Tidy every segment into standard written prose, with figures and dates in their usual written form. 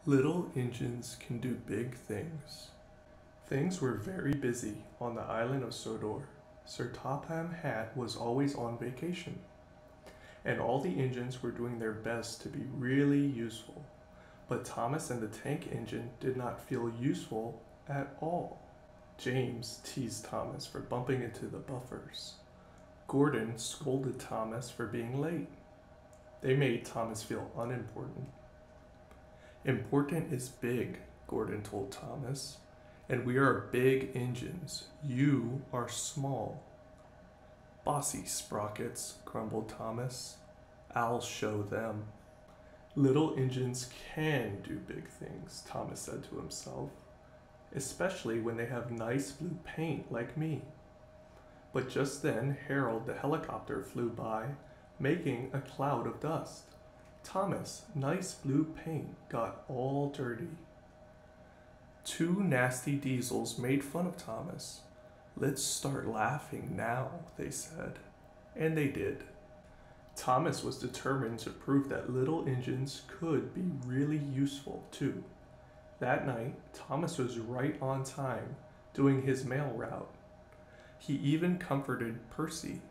Little engines can do big things. Things were very busy on the island of Sodor. Sir Topham Hatt was always on vacation, and all the engines were doing their best to be really useful. But Thomas and the tank engine did not feel useful at all. James teased Thomas for bumping into the buffers. Gordon scolded Thomas for being late. They made Thomas feel unimportant. Important is big, Gordon told Thomas, and we are big engines. You are small. Bossy sprockets, grumbled Thomas. I'll show them. Little engines can do big things, Thomas said to himself, especially when they have nice blue paint like me. But just then Harold the helicopter flew by, making a cloud of dust. Thomas' nice blue paint got all dirty. Two nasty diesels made fun of Thomas. Let's start laughing now, they said. And they did. Thomas was determined to prove that little engines could be really useful, too. That night, Thomas was right on time, doing his mail route. He even comforted Percy,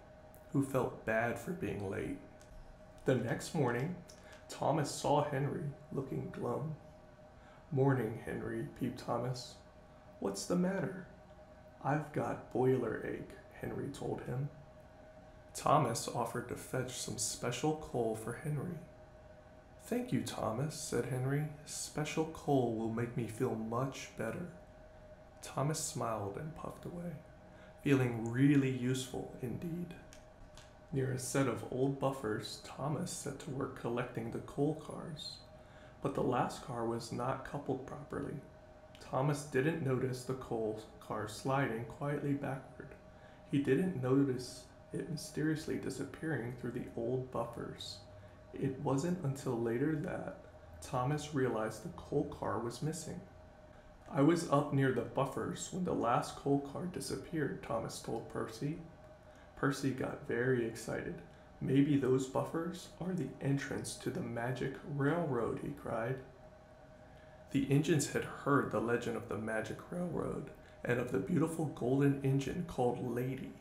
who felt bad for being late. The next morning, Thomas saw Henry looking glum. Morning, Henry, peeped Thomas. What's the matter? I've got boiler ache, Henry told him. Thomas offered to fetch some special coal for Henry. Thank you, Thomas, said Henry. Special coal will make me feel much better. Thomas smiled and puffed away, feeling really useful indeed. Near a set of old buffers, Thomas set to work collecting the coal cars. But the last car was not coupled properly. Thomas didn't notice the coal car sliding quietly backward. He didn't notice it mysteriously disappearing through the old buffers. It wasn't until later that Thomas realized the coal car was missing. I was up near the buffers when the last coal car disappeared, Thomas told Percy. Percy got very excited. Maybe those buffers are the entrance to the magic railroad, he cried. The engines had heard the legend of the magic railroad and of the beautiful golden engine called Lady,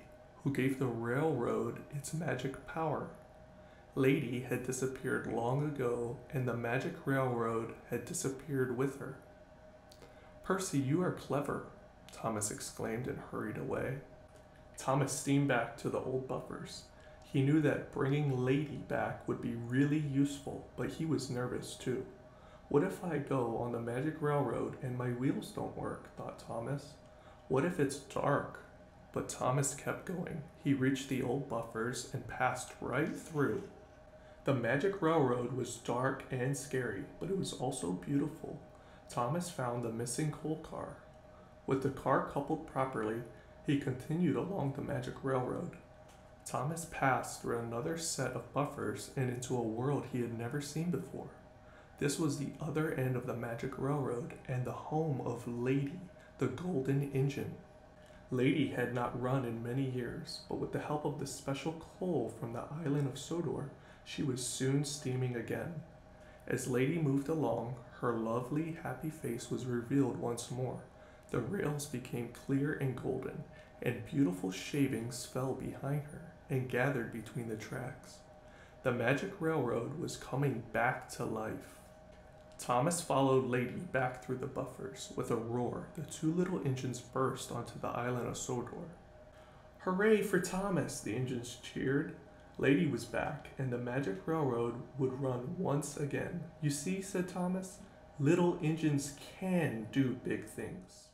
who gave the railroad its magic power. Lady had disappeared long ago, and the magic railroad had disappeared with her. Percy, you are clever, Thomas exclaimed and hurried away. Thomas steamed back to the old buffers. He knew that bringing Lady back would be really useful, but he was nervous too. What if I go on the magic railroad and my wheels don't work, thought Thomas. What if it's dark? But Thomas kept going. He reached the old buffers and passed right through. The magic railroad was dark and scary, but it was also beautiful. Thomas found the missing coal car. With the car coupled properly, he continued along the magic railroad. Thomas passed through another set of buffers and into a world he had never seen before. This was the other end of the magic railroad and the home of Lady, the golden engine. Lady had not run in many years, but with the help of the special coal from the island of Sodor, she was soon steaming again. As Lady moved along, her lovely, happy face was revealed once more. The rails became clear and golden, and beautiful shavings fell behind her and gathered between the tracks. The magic railroad was coming back to life. Thomas followed Lady back through the buffers. With a roar, the two little engines burst onto the island of Sodor. Hooray for Thomas, the engines cheered. Lady was back, and the magic railroad would run once again. You see, said Thomas, little engines can do big things.